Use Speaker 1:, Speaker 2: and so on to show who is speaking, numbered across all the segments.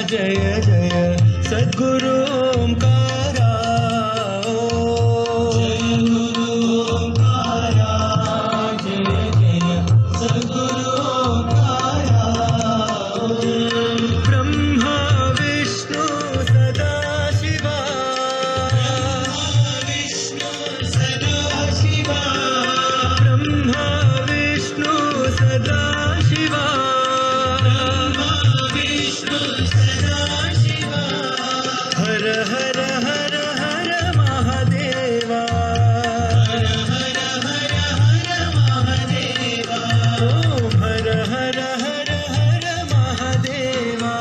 Speaker 1: जय जय सद्गुरु ओंकारा। जय गुरु ओंकारा, जय जय सद्गुरु ओंकारा। ब्रह्मा विष्णु सदा शिवा, विष्णु सदा शिवा, ब्रह्मा विष्णु सदा शिवा, हर हर हर हर महादेवा, हर हर हर हर महादेवा, ओ हर हर हर हर महादेवा,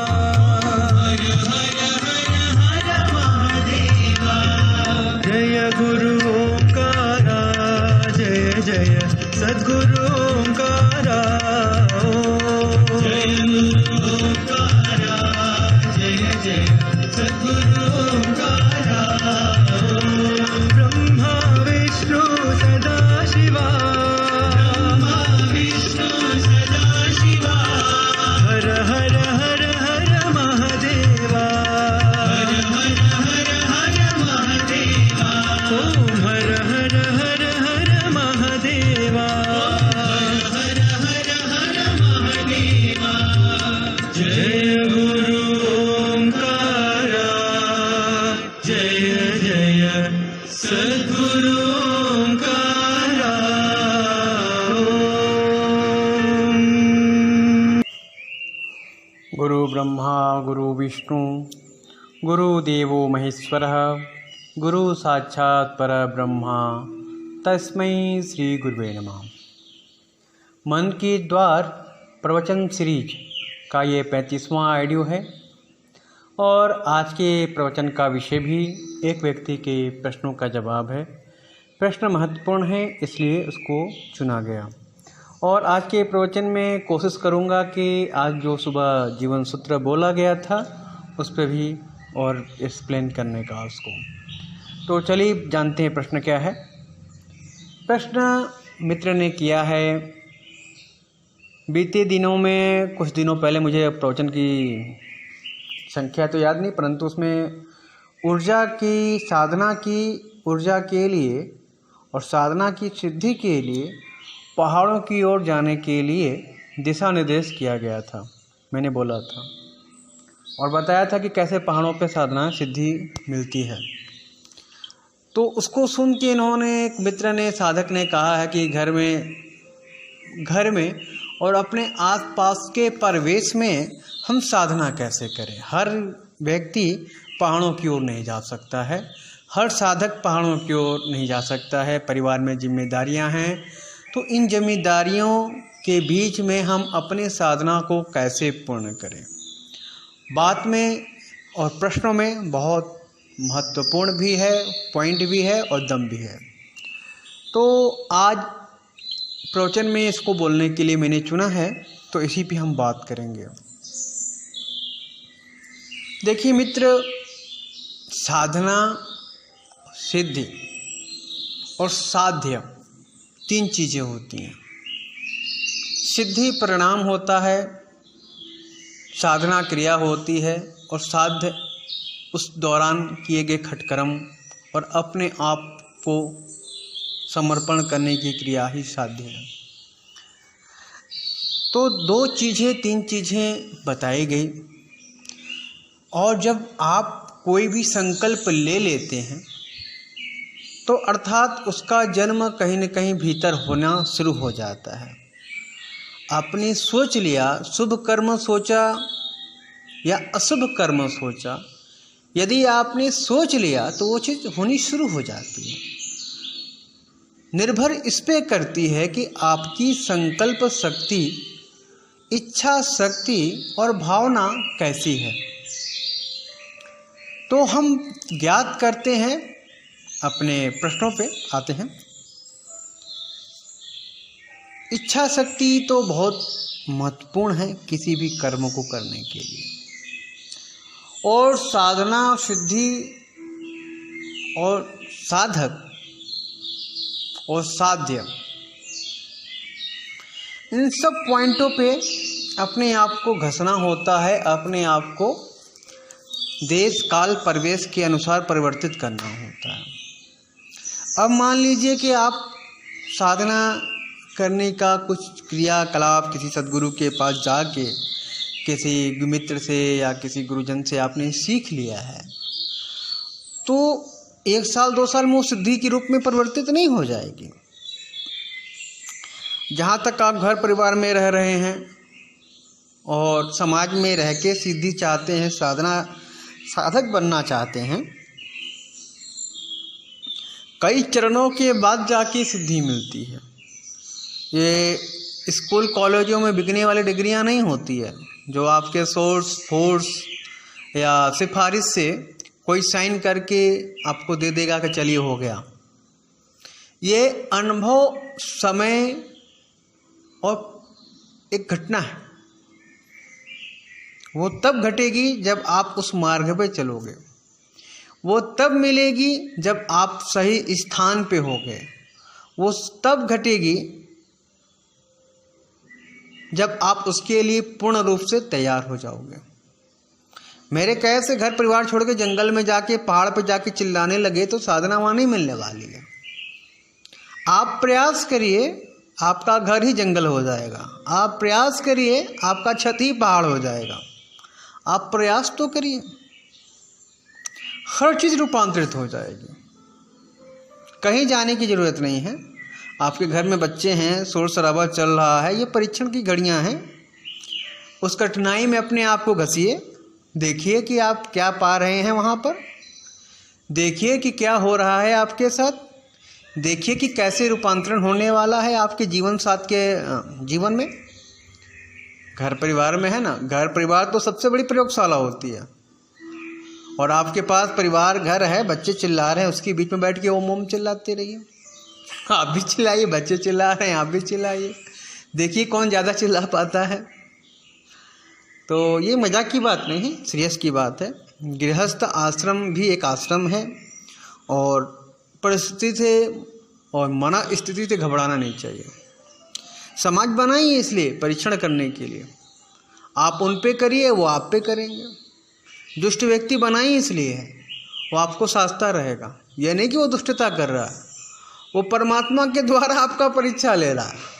Speaker 1: हर हर हर हर महादेवा। जय गुरु ओंकारा, जय जय सद्गुरु ओंकारा। जय गुरु ओंकारा, जय जय सद्गुरु ओंकारा। ब्रह्मा विष्णु सदा शिवा, ब्रह्मा विष्णु सदा शिवा, हर हर हर हर महादेवा, हर हर हर हर महादेवा, ओम हर हर हर हर महादेवा, हर हर हर महादेवा। जय गुरु ओंकारा, जय जय सद्गुरु ओंकारा।
Speaker 2: गुरु ब्रह्मा गुरु विष्णु गुरुदेवो महेश्वरः गुरु साक्षात् परब्रह्मा तस्मै श्री गुरुवे नमः। मन की द्वार प्रवचन सीरीज का ये 35वां ऑडियो है और आज के प्रवचन का विषय भी एक व्यक्ति के प्रश्नों का जवाब है। प्रश्न महत्वपूर्ण है इसलिए उसको चुना गया और आज के प्रवचन में कोशिश करूंगा कि आज जो सुबह जीवन सूत्र बोला गया था उस पर भी और एक्सप्लेन करने का उसको। तो चलिए जानते हैं प्रश्न क्या है। प्रश्न मित्र ने किया है, बीते दिनों में कुछ दिनों पहले, मुझे प्रवचन की संख्या तो याद नहीं, परंतु उसमें ऊर्जा की साधना की ऊर्जा के लिए और साधना की सिद्धि के लिए पहाड़ों की ओर जाने के लिए दिशा निर्देश किया गया था। मैंने बोला था और बताया था कि कैसे पहाड़ों पे साधना सिद्धि मिलती है। तो उसको सुन के इन्होंने, एक मित्र ने, साधक ने कहा है कि घर में और अपने आसपास के परिवेश में हम साधना कैसे करें। हर व्यक्ति पहाड़ों की ओर नहीं जा सकता है, हर साधक पहाड़ों की ओर नहीं जा सकता है। परिवार में जिम्मेदारियां हैं, तो इन जिम्मेदारियों के बीच में हम अपने साधना को कैसे पूर्ण करें। बात में और प्रश्नों में बहुत महत्वपूर्ण भी है, पॉइंट भी है और दम भी है। तो आज प्रवचन में इसको बोलने के लिए मैंने चुना है, तो इसी पे हम बात करेंगे। देखिए मित्र, साधना, सिद्धि और साध्य 3 चीज़ें होती हैं। सिद्धि परिणाम होता है, साधना क्रिया होती है और साध्य उस दौरान किए गए खटकर्म और अपने आप को समर्पण करने की क्रिया ही साध्य है। तो 2 चीज़ें 3 चीज़ें बताई गई और जब आप कोई भी संकल्प ले लेते हैं तो अर्थात उसका जन्म कहीं न कहीं भीतर होना शुरू हो जाता है। आपने सोच लिया, शुभ कर्म सोचा या अशुभ कर्म सोचा, यदि आपने सोच लिया तो वो चीज़ होनी शुरू हो जाती है। निर्भर इस पे करती है कि आपकी संकल्प शक्ति, इच्छा शक्ति और भावना कैसी है। तो हम ज्ञात करते हैं, अपने प्रश्नों पे आते हैं। इच्छा शक्ति तो बहुत महत्वपूर्ण है किसी भी कर्म को करने के लिए, और साधना, सिद्धि और साधक और साध्य, इन सब पॉइंटों पे अपने आप को घसना होता है, अपने आप को देश काल परिवेश के अनुसार परिवर्तित करना होता है। अब मान लीजिए कि आप साधना करने का कुछ क्रियाकलाप किसी सद्गुरु के पास जाके किसी मित्र से या किसी गुरुजन से आपने सीख लिया है, तो 1 साल 2 साल में वो सिद्धि के रूप में परिवर्तित नहीं हो जाएगी। जहाँ तक आप घर परिवार में रह रहे हैं और समाज में रह के सिद्धि चाहते हैं, साधना साधक बनना चाहते हैं, कई चरणों के बाद जाके सिद्धि मिलती है। ये स्कूल कॉलेजों में बिकने वाली डिग्रियां नहीं होती है जो आपके सोर्स फोर्स या सिफारिश से कोई साइन करके आपको दे देगा कि चलिए हो गया। ये अनुभव, समय और एक घटना है, वो तब घटेगी जब आप उस मार्ग पे चलोगे, वो तब मिलेगी जब आप सही स्थान पे होगे, वो तब घटेगी जब आप उसके लिए पूर्ण रूप से तैयार हो जाओगे। मेरे कहे से घर परिवार छोड़ के जंगल में जाके पहाड़ पे जाके चिल्लाने लगे तो साधना वहाँ नहीं मिलने वाली है। आप प्रयास करिए, आपका घर ही जंगल हो जाएगा। आप प्रयास करिए, आपका छत ही पहाड़ हो जाएगा। आप प्रयास तो करिए, हर चीज़ रूपांतरित हो जाएगी। कहीं जाने की ज़रूरत नहीं है। आपके घर में बच्चे हैं, शोर शराबा चल रहा है, ये परीक्षण की घड़ियां हैं। उस कठिनाई में अपने आप को घसीए, देखिए कि आप क्या पा रहे हैं वहाँ पर, देखिए कि क्या हो रहा है आपके साथ, देखिए कि कैसे रूपांतरण होने वाला है आपके जीवन साथ के जीवन में। घर परिवार में है ना, घर परिवार तो सबसे बड़ी प्रयोगशाला होती है। और आपके पास परिवार घर है, बच्चे चिल्ला रहे हैं, उसके बीच में बैठ के ओम ओम चिल्लाते रहिए। आप भी चिल्लाइए, बच्चे चिल्ला रहे हैं, आप भी चिल्लाइए, देखिए कौन ज़्यादा चिल्ला पाता है। तो ये मजाक की बात नहीं है, सीरियस की बात है। गृहस्थ आश्रम भी एक आश्रम है और परिस्थिति से और मना स्थिति से घबराना नहीं चाहिए। समाज बनाइए इसलिए परीक्षण करने के लिए, आप उन पे करिए, वो आप पे करेंगे। दुष्ट व्यक्ति बनाइए इसलिए है, वो आपको साधता रहेगा। यह नहीं कि वो दुष्टता कर रहा है, वो परमात्मा के द्वारा आपका परीक्षा ले रहा है।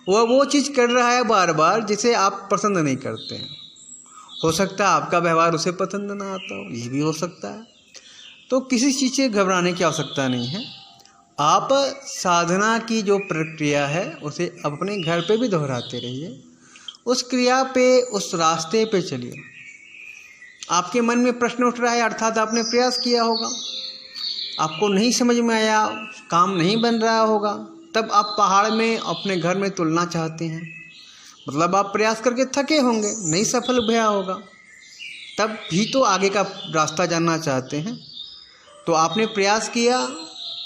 Speaker 2: वो चीज़ कर रहा है बार बार जिसे आप पसंद नहीं करते हैं। हो सकता है आपका व्यवहार उसे पसंद ना आता हो, ये भी हो सकता है। तो किसी चीज़ से घबराने की आवश्यकता नहीं है। आप साधना की जो प्रक्रिया है उसे अपने घर पे भी दोहराते रहिए, उस क्रिया पे, उस रास्ते पे चलिए। आपके मन में प्रश्न उठ रहा है, अर्थात आपने प्रयास किया होगा, आपको नहीं समझ में आया, काम नहीं बन रहा होगा, तब आप पहाड़ में अपने घर में तुलना चाहते हैं। मतलब आप प्रयास करके थके होंगे, नहीं सफल भया होगा, तब भी तो आगे का रास्ता जानना चाहते हैं। तो आपने प्रयास किया,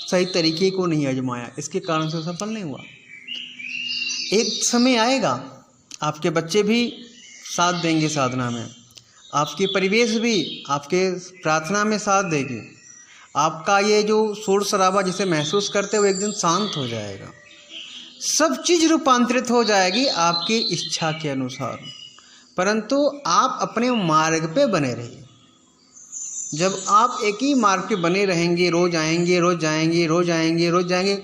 Speaker 2: सही तरीके को नहीं आजमाया, इसके कारण से सफल नहीं हुआ। एक समय आएगा आपके बच्चे भी साथ देंगे साधना में, आपके परिवेश भी आपके प्रार्थना में साथ देगी। आपका ये जो शोर शराबा जिसे महसूस करते हो एक दिन शांत हो जाएगा। सब चीज़ रूपांतरित हो जाएगी आपकी इच्छा के अनुसार, परंतु आप अपने मार्ग पे बने रहिए। जब आप एक ही मार्ग पे बने रहेंगे, रोज आएंगे, रोज जाएंगे, रोज आएंगे, रोज जाएंगे,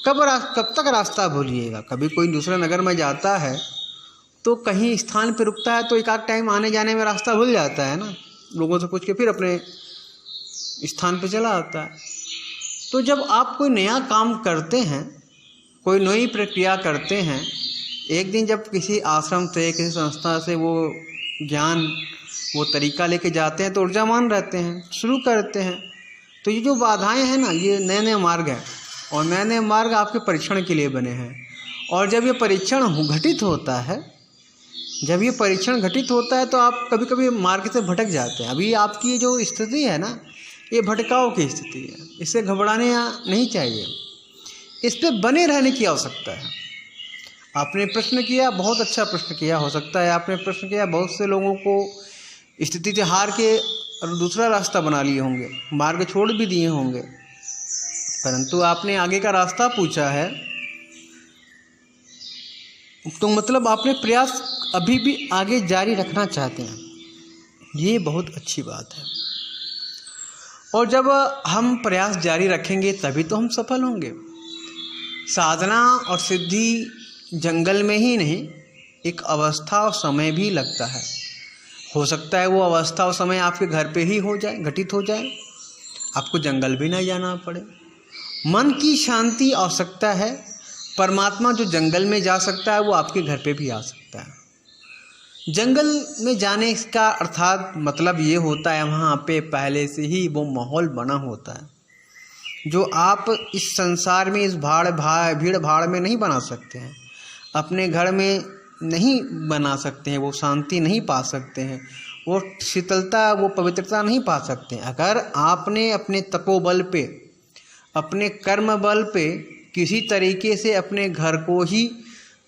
Speaker 2: कब तक रास्ता भूलिएगा। कभी कोई दूसरे नगर में जाता है तो कहीं स्थान पे रुकता है तो एक आध टाइम आने जाने में रास्ता भूल जाता है ना, लोगों से पूछ के फिर अपने स्थान पे चला आता है। तो जब आप कोई नया काम करते हैं, कोई नई प्रक्रिया करते हैं, एक दिन जब किसी आश्रम से, किसी संस्था से वो ज्ञान, वो तरीका लेके जाते हैं तो ऊर्जावान रहते हैं, शुरू करते हैं। तो ये जो बाधाएं हैं ना, ये नए नए मार्ग हैं और नए नए मार्ग आपके परीक्षण के लिए बने हैं। और जब ये परीक्षण घटित होता है, जब ये परीक्षण घटित होता है तो आप कभी कभी मार्ग से भटक जाते हैं। अभी आपकी जो स्थिति है ना, ये भटकाव की स्थिति है, इससे घबराने नहीं चाहिए, इस पे बने रहने की आवश्यकता है। आपने प्रश्न किया, बहुत अच्छा प्रश्न किया। हो सकता है आपने प्रश्न किया, बहुत से लोगों को स्थिति से हार के दूसरा रास्ता बना लिए होंगे, मार्ग छोड़ भी दिए होंगे, परंतु आपने आगे का रास्ता पूछा है, तो मतलब आपने प्रयास अभी भी आगे जारी रखना चाहते हैं। ये बहुत अच्छी बात है। और जब हम प्रयास जारी रखेंगे तभी तो हम सफल होंगे। साधना और सिद्धि जंगल में ही नहीं, एक अवस्था और समय भी लगता है। हो सकता है वो अवस्था और समय आपके घर पे ही हो जाए, घटित हो जाए, आपको जंगल भी ना जाना पड़े। मन की शांति आवश्यकता है। परमात्मा जो जंगल में जा सकता है वो आपके घर पे भी आ सकता है। जंगल में जाने का अर्थात मतलब ये होता है वहाँ पे पहले से ही वो माहौल बना होता है जो आप इस संसार में इस भीड़ भाड़ में नहीं बना सकते हैं, अपने घर में नहीं बना सकते हैं। वो शांति नहीं पा सकते हैं, वो शीतलता, वो पवित्रता नहीं पा सकते हैं। अगर आपने अपने तपोबल पे, अपने कर्म बल पे किसी तरीके से अपने घर को ही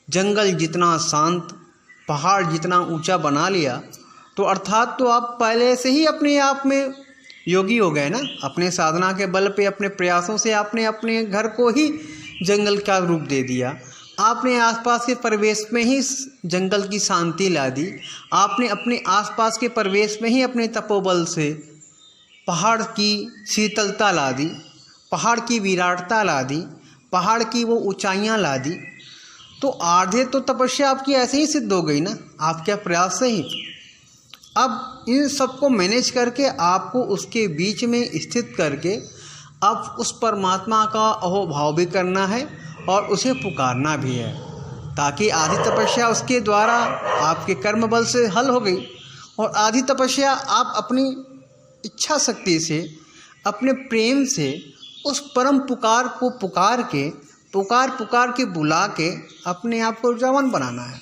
Speaker 2: जंगल जितना शांत, पहाड़ जितना ऊंचा बना लिया, तो अर्थात तो आप पहले से ही अपने आप में योगी हो गए ना। अपने साधना के बल पे, अपने प्रयासों से आपने अपने घर को ही जंगल का रूप दे दिया। आपने आसपास के परिवेश में ही जंगल की शांति ला दी। आपने अपने आसपास के परिवेश में ही अपने तपोबल से पहाड़ की शीतलता ला दी, पहाड़ की विराटता ला दी, पहाड़ की वो ऊंचाइयाँ ला दी। तो आधे तो तपस्या आपकी ऐसे ही सिद्ध हो गई ना, आपके प्रयास से ही। अब इन सबको मैनेज करके आपको उसके बीच में स्थित करके अब उस परमात्मा का अहोभाव भी करना है और उसे पुकारना भी है, ताकि आधी तपस्या उसके द्वारा आपके कर्म बल से हल हो गई और आधी तपस्या आप अपनी इच्छा शक्ति से, अपने प्रेम से उस परम पुकार को पुकार के बुला के अपने आप को ऊर्जावान बनाना है।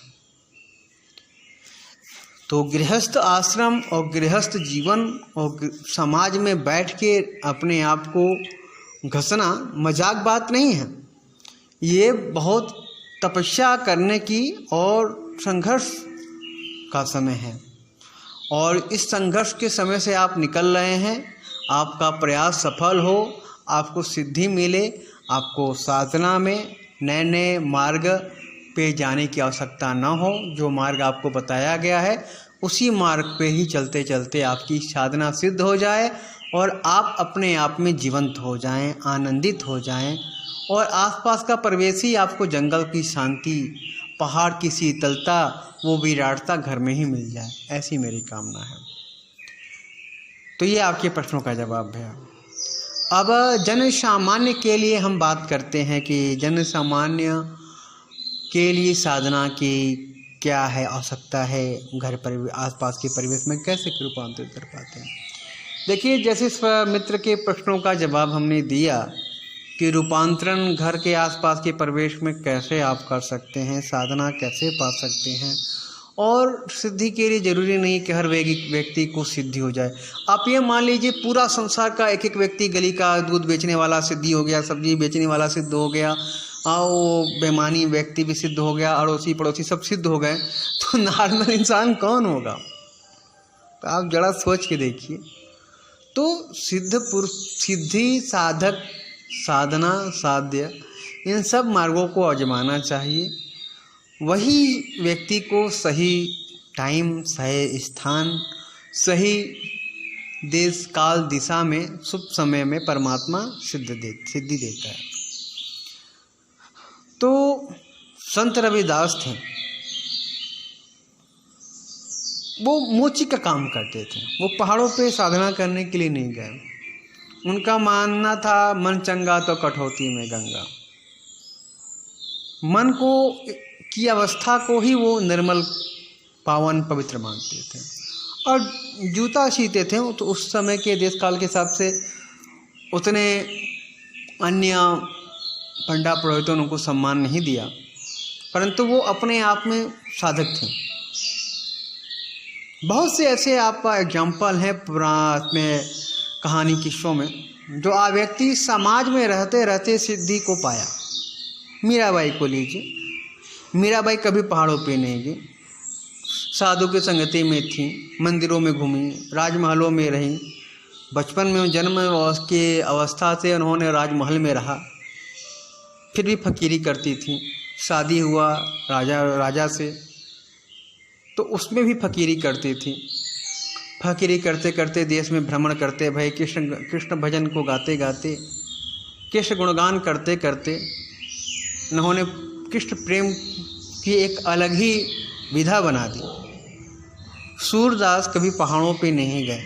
Speaker 2: तो गृहस्थ आश्रम और गृहस्थ जीवन और समाज में बैठ के अपने आप को घसना मजाक बात नहीं है। ये बहुत तपस्या करने की और संघर्ष का समय है और इस संघर्ष के समय से आप निकल रहे हैं। आपका प्रयास सफल हो, आपको सिद्धि मिले, आपको साधना में नए नए मार्ग पे जाने की आवश्यकता न हो। जो मार्ग आपको बताया गया है उसी मार्ग पे ही चलते चलते आपकी साधना सिद्ध हो जाए और आप अपने आप में जीवंत हो जाएं, आनंदित हो जाएं और आसपास का परिवेश ही आपको जंगल की शांति, पहाड़ की शीतलता, वो विराटता घर में ही मिल जाए, ऐसी मेरी कामना है। तो ये आपके प्रश्नों का जवाब है। अब जन सामान्य के लिए हम बात करते हैं कि जन सामान्य के लिए साधना की क्या है आवश्यकता है, घर पर आसपास के परिवेश में कैसे रूपांतरित कर पाते हैं। देखिए, जैसे मित्र के प्रश्नों का जवाब हमने दिया कि रूपांतरण घर के आसपास के परिवेश में कैसे आप कर सकते हैं, साधना कैसे पा सकते हैं। और सिद्धि के लिए ज़रूरी नहीं कि हर व्यक्ति को सिद्धि हो जाए। आप ये मान लीजिए पूरा संसार का एक एक व्यक्ति, गली का दूध बेचने वाला सिद्धि हो गया, सब्जी बेचने वाला सिद्ध हो गया, वो बेईमानी व्यक्ति भी सिद्ध हो गया, अड़ोसी पड़ोसी सब सिद्ध हो गए, तो नॉर्मल इंसान कौन होगा? तो आप जरा सोच के देखिए। तो सिद्धि, साधक, साधना, साध्य, इन सब मार्गों को आजमाना चाहिए। वही व्यक्ति को सही टाइम, सही स्थान, सही देश काल दिशा में शुभ समय में परमात्मा सिद्धि देता है। तो संत रविदास थे, वो मोची का काम करते थे। वो पहाड़ों पे साधना करने के लिए नहीं गए। उनका मानना था मन चंगा तो कठौती में गंगा। मन को की अवस्था को ही वो निर्मल, पावन, पवित्र मानते थे और जूता सीते थे। तो उस समय के देश काल के हिसाब से उतने अन्य पंडा पुरोहितों ने उनको सम्मान नहीं दिया, परंतु वो अपने आप में साधक थे। बहुत से ऐसे आपका एग्जाम्पल हैं में कहानी किस्सों में, जो व्यक्ति समाज में रहते रहते सिद्धि को पाया। मीराबाई को लीजिए। मीराबाई कभी पहाड़ों पे नहीं गई, साधु की संगति में थी, मंदिरों में घूमी, राजमहलों में रही। बचपन में जन्म के अवस्था से उन्होंने राजमहल में रहा, फिर भी फकीरी करती थी। शादी हुआ राजा से, तो उसमें भी फकीरी करती थी। फकीरी करते करते देश में भ्रमण करते भय, कृष्ण भजन को गाते गाते, कृष्ण गुणगान करते करते उन्होंने कृष्ण प्रेम की एक अलग ही विधा बना दी। सूरदास कभी पहाड़ों पे नहीं गए,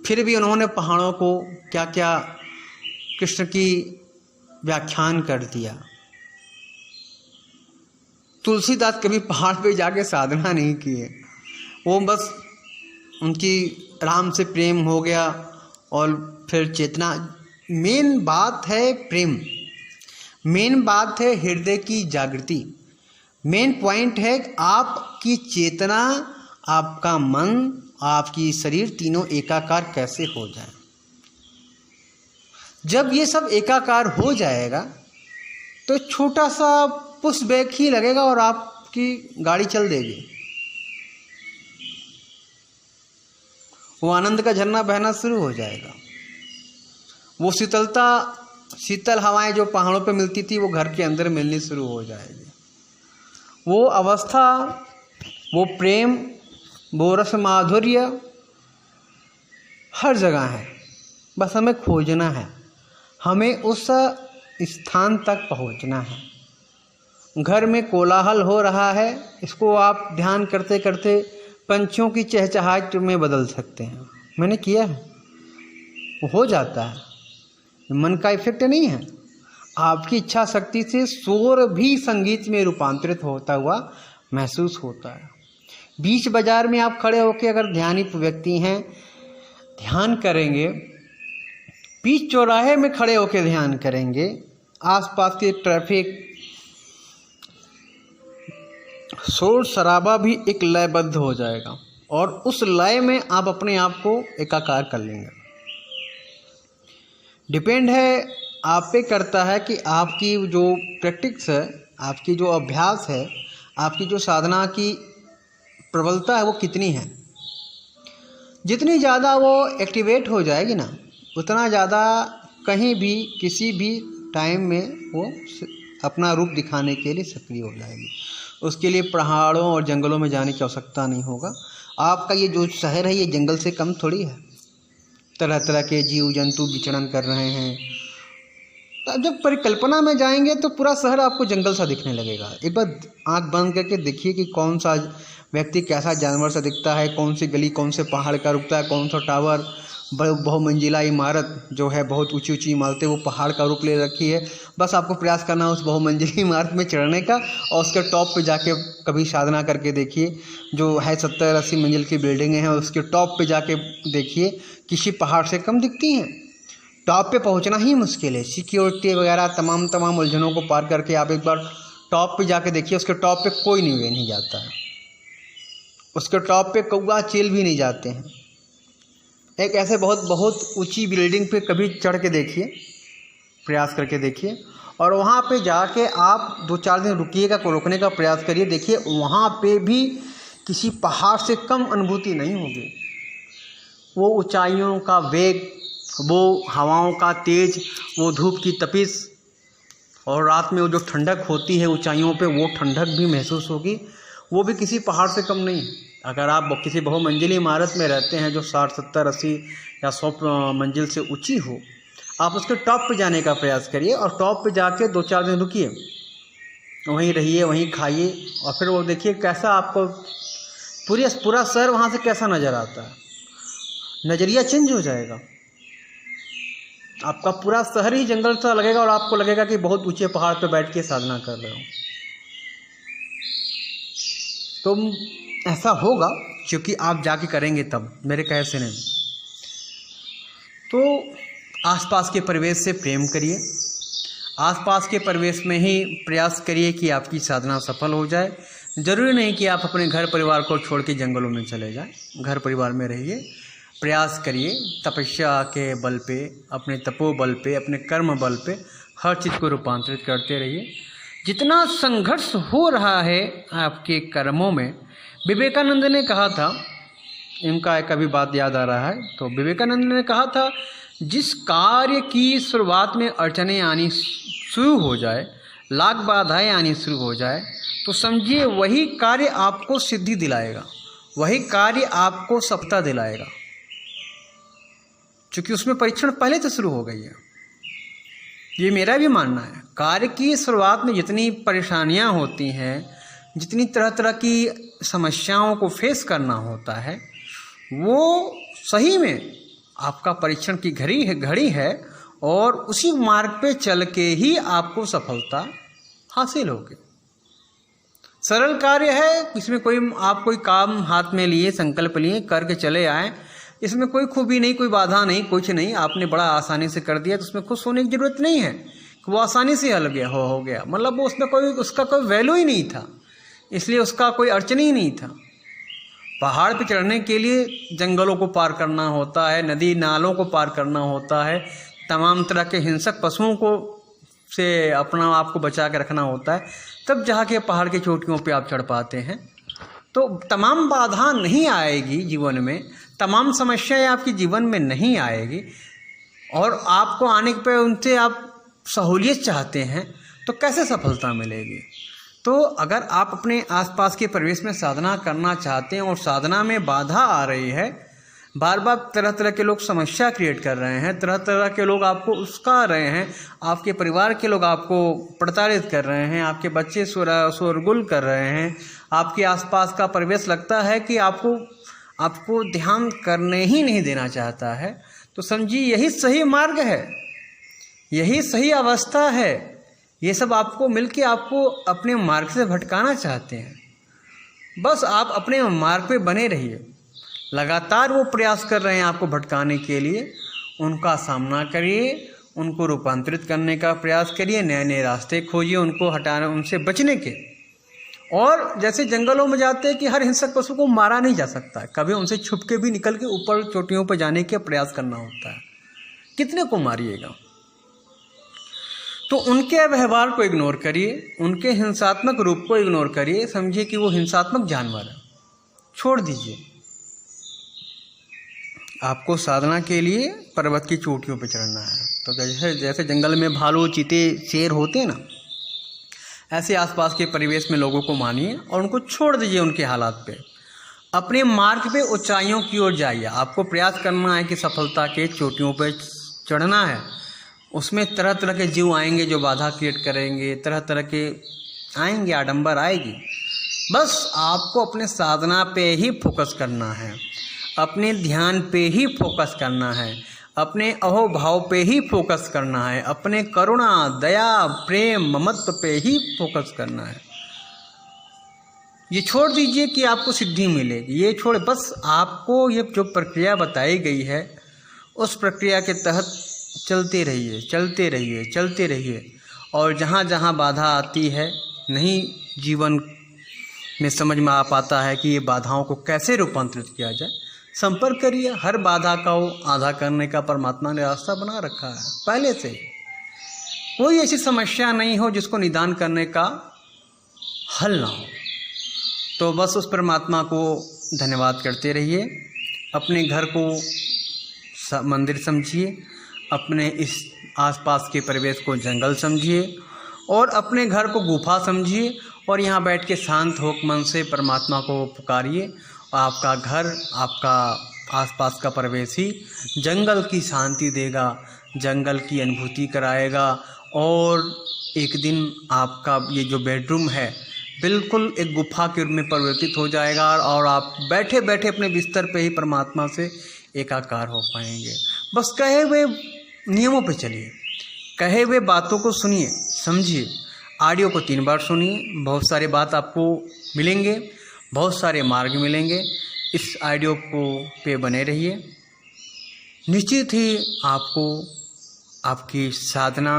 Speaker 2: फिर भी उन्होंने पहाड़ों को क्या क्या कृष्ण की व्याख्यान कर दिया। तुलसीदास कभी पहाड़ पे जाके साधना नहीं किए, वो बस उनकी राम से प्रेम हो गया और फिर चेतना। मेन बात है प्रेम, मेन बात है हृदय की जागृति, मेन पॉइंट है आपकी चेतना, आपका मन, आपकी शरीर तीनों एकाकार कैसे हो जाए। जब ये सब एकाकार हो जाएगा तो छोटा सा पुश बैक ही लगेगा और आपकी गाड़ी चल देगी। वो आनंद का झरना बहना शुरू हो जाएगा। वो शीतलता, शीतल हवाएं जो पहाड़ों पे मिलती थी वो घर के अंदर मिलनी शुरू हो जाएगी। वो अवस्था, वो प्रेम, वो रस माधुर्य हर जगह है, बस हमें खोजना है, हमें उस स्थान तक पहुंचना है। घर में कोलाहल हो रहा है, इसको आप ध्यान करते करते पंछियों की चहचहाहट में बदल सकते हैं। मैंने किया है, वो हो जाता है, मन का इफेक्ट नहीं है। आपकी इच्छा शक्ति से शोर भी संगीत में रूपांतरित होता हुआ महसूस होता है। बीच बाजार में आप खड़े होकर अगर ध्यानित व्यक्ति हैं, ध्यान करेंगे, बीच चौराहे में खड़े होकर ध्यान करेंगे, आसपास के ट्रैफिक, शोर शराबा भी एक लयबद्ध हो जाएगा और उस लय में आप अपने आप को एकाकार कर लेंगे। डिपेंड है आप पे करता है कि आपकी जो प्रैक्टिस है, आपकी जो अभ्यास है, आपकी जो साधना की प्रबलता है वो कितनी है। जितनी ज़्यादा वो एक्टिवेट हो जाएगी ना, उतना ज़्यादा कहीं भी किसी भी टाइम में वो अपना रूप दिखाने के लिए सक्रिय हो जाएगी। उसके लिए पहाड़ों और जंगलों में जाने की आवश्यकता नहीं होगा। आपका ये जो शहर है ये जंगल से कम थोड़ी है। तरह तरह के जीव जंतु विचरण कर रहे हैं। तो जब परिकल्पना में जाएंगे तो पूरा शहर आपको जंगल सा दिखने लगेगा। एक बार आंख बंद करके देखिए कि कौन सा व्यक्ति कैसा जानवर सा दिखता है, कौन सी गली कौन से पहाड़ का रुकता है, कौन सा टावर, बहुमंजिला इमारत जो है, बहुत ऊंची ऊंची इमारतें वो पहाड़ का रूप ले रखी है। बस आपको प्रयास करना है उस बहुमंजिली इमारत में चढ़ने का और उसके टॉप पे जाके कभी साधना करके देखिए। जो है 70-80 मंजिल की बिल्डिंगें हैं, उसके टॉप पे जाके देखिए, किसी पहाड़ से कम दिखती हैं। टॉप पे पहुंचना ही मुश्किल है, सिक्योरिटी वगैरह तमाम उलझनों को पार करके आप एक बार टॉप पे जाके देखिए। उसके टॉप पे कोई नहीं जाता है, उसके टॉप पे कौवा चील भी नहीं जाते हैं। एक ऐसे बहुत ऊंची बिल्डिंग पे कभी चढ़ के देखिए, प्रयास करके देखिए, और वहाँ पे जाके आप 2-4 दिन रुकिएगा, रुकने का प्रयास करिए। देखिए वहाँ पे भी किसी पहाड़ से कम अनुभूति नहीं होगी। वो ऊंचाइयों का वेग, वो हवाओं का तेज, वो धूप की तपिश, और रात में वो जो ठंडक होती है ऊंचाइयों पे, वो ठंडक भी महसूस होगी। वो भी किसी पहाड़ से कम नहीं। अगर आप किसी बहुमंजिली इमारत में रहते हैं जो 60, 70, 80 या 100 मंजिल से ऊंची हो, आप उसके टॉप पे जाने का प्रयास करिए और टॉप पे जाके 2-4 दिन रुकिए, वहीं रहिए, वहीं खाइए, और फिर वो देखिए कैसा आपको पूरा शहर वहाँ से कैसा नज़र आता है। नज़रिया चेंज हो जाएगा, आपका पूरा शहर ही जंगल सा लगेगा और आपको लगेगा कि बहुत ऊंचे पहाड़ पे बैठ के साधना कर रहे हो। तो ऐसा होगा क्योंकि आप जाके करेंगे तब, मेरे कहे से नहीं। तो आसपास के परिवेश से प्रेम करिए, आसपास के परिवेश में ही प्रयास करिए कि आपकी साधना सफल हो जाए। ज़रूरी नहीं कि आप अपने घर परिवार को छोड़ के जंगलों में चले जाएं, घर परिवार में रहिए, प्रयास करिए, तपस्या के बल पे, अपने तपोबल पे, अपने कर्म बल पे हर चीज़ को रूपांतरित करते रहिए। जितना संघर्ष हो रहा है आपके कर्मों में, विवेकानंद ने कहा था, इनका एक अभी बात याद आ रहा है, तो विवेकानंद ने कहा था, जिस कार्य की शुरुआत में अड़चनें आनी शुरू हो जाए, लाख बाधाएं आनी शुरू हो जाए, तो समझिए वही कार्य आपको सिद्धि दिलाएगा, वही कार्य आपको सफलता दिलाएगा, क्योंकि उसमें परीक्षण पहले से शुरू हो गई है। ये मेरा भी मानना है। कार्य की शुरुआत में जितनी परेशानियां होती हैं, जितनी तरह तरह की समस्याओं को फेस करना होता है, वो सही में आपका परीक्षण की घड़ी है और उसी मार्ग पे चल के ही आपको सफलता हासिल होगी। सरल कार्य है, इसमें आप कोई काम हाथ में लिए, संकल्प लिए, करके चले आए, इसमें कोई खूबी नहीं, कोई बाधा नहीं, कुछ नहीं, आपने बड़ा आसानी से कर दिया, तो उसमें खुश होने की जरूरत नहीं है। वो आसानी से हल गया हो गया, मतलब वो उसमें उसका कोई वैल्यू ही नहीं था, इसलिए उसका कोई अड़चन ही नहीं था। पहाड़ पे चढ़ने के लिए जंगलों को पार करना होता है, नदी नालों को पार करना होता है, तमाम तरह के हिंसक पशुओं को से अपना आप को बचा के रखना होता है, तब जाके पहाड़ की चोटियों पे आप चढ़ पाते हैं। तो तमाम बाधा नहीं आएगी जीवन में, तमाम समस्याएं आपके जीवन में नहीं आएगी, और आपको आने पे उनसे आप सहूलियत चाहते हैं तो कैसे सफलता मिलेगी। तो अगर आप अपने आसपास के परिवेश में साधना करना चाहते हैं और साधना में बाधा आ रही है, बार बार तरह तरह के लोग समस्या क्रिएट कर रहे हैं, तरह तरह के लोग आपको उस्का रहे हैं, आपके परिवार के लोग आपको प्रताड़ित कर रहे हैं, आपके बच्चे शोरगुल कर रहे हैं, आपके आसपास का परिवेश लगता है कि आपको ध्यान करने ही नहीं देना चाहता है, तो समझिए यही सही मार्ग है, यही सही अवस्था है। ये सब आपको मिलके आपको अपने मार्ग से भटकाना चाहते हैं। बस आप अपने मार्ग पे बने रहिए, लगातार वो प्रयास कर रहे हैं आपको भटकाने के लिए, उनका सामना करिए, उनको रूपांतरित करने का प्रयास करिए, नए नए रास्ते खोजिए उनको हटाने, उनसे बचने के। और जैसे जंगलों में जाते हैं कि हर हिंसक पशु को मारा नहीं जा सकता है, कभी उनसे छुप के भी निकल के ऊपर चोटियों पर जाने का प्रयास करना होता है। कितने को मारिएगा? तो उनके व्यवहार को इग्नोर करिए, उनके हिंसात्मक रूप को इग्नोर करिए, समझिए कि वो हिंसात्मक जानवर है, छोड़ दीजिए। आपको साधना के लिए पर्वत की चोटियों पर चढ़ना है। तो जैसे जंगल में भालू, चीते, शेर होते हैं ना, ऐसे आसपास के परिवेश में लोगों को मानिए और उनको छोड़ दीजिए उनके हालात पे। अपने मार्ग पे ऊंचाइयों की ओर जाइए। आपको प्रयास करना है कि सफलता के चोटियों पे चढ़ना है। उसमें तरह तरह के जीव आएंगे जो बाधा क्रिएट करेंगे, तरह तरह के आएंगे, आडंबर आएगी। बस आपको अपने साधना पे ही फोकस करना है, अपने ध्यान पे ही फोकस करना है, अपने अहोभाव पे ही फोकस करना है, अपने करुणा, दया, प्रेम, ममत्व पे ही फोकस करना है। ये छोड़ दीजिए कि आपको सिद्धि मिलेगी, ये छोड़, बस आपको ये जो प्रक्रिया बताई गई है उस प्रक्रिया के तहत चलते रहिए, चलते रहिए, चलते रहिए। और जहाँ जहाँ बाधा आती है, नहीं जीवन में समझ में आ पाता है कि ये बाधाओं को कैसे रूपांतरित किया जाए, संपर्क करिए। हर बाधा का आधा करने का परमात्मा ने रास्ता बना रखा है पहले से। कोई ऐसी समस्या नहीं हो जिसको निदान करने का हल ना हो। तो बस उस परमात्मा को धन्यवाद करते रहिए। अपने घर को मंदिर समझिए, अपने इस आसपास के परिवेश को जंगल समझिए और अपने घर को गुफा समझिए और यहाँ बैठ के शांत होकर मन से परमात्मा को पुकारिए। आपका घर, आपका आसपास का परिवेश ही जंगल की शांति देगा, जंगल की अनुभूति कराएगा। और एक दिन आपका ये जो बेडरूम है बिल्कुल एक गुफा के रूप में परिवर्तित हो जाएगा और आप बैठे बैठे अपने बिस्तर पे ही परमात्मा से एकाकार हो पाएंगे। बस कहे हुए नियमों पे चलिए, कहे हुए बातों को सुनिए, समझिए। ऑडियो को 3 बार सुनिए, बहुत सारे बात आपको मिलेंगे, बहुत सारे मार्ग मिलेंगे। इस ऑडियो को पे बने रहिए। निश्चित ही आपको आपकी साधना,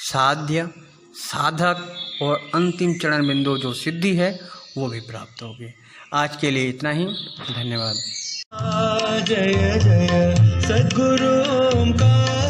Speaker 2: साध्य, साधक और अंतिम चरण बिंदु जो सिद्धि है वो भी प्राप्त होगी। आज के लिए इतना ही, धन्यवाद।
Speaker 1: जय जय सद्गुरु ओंकार।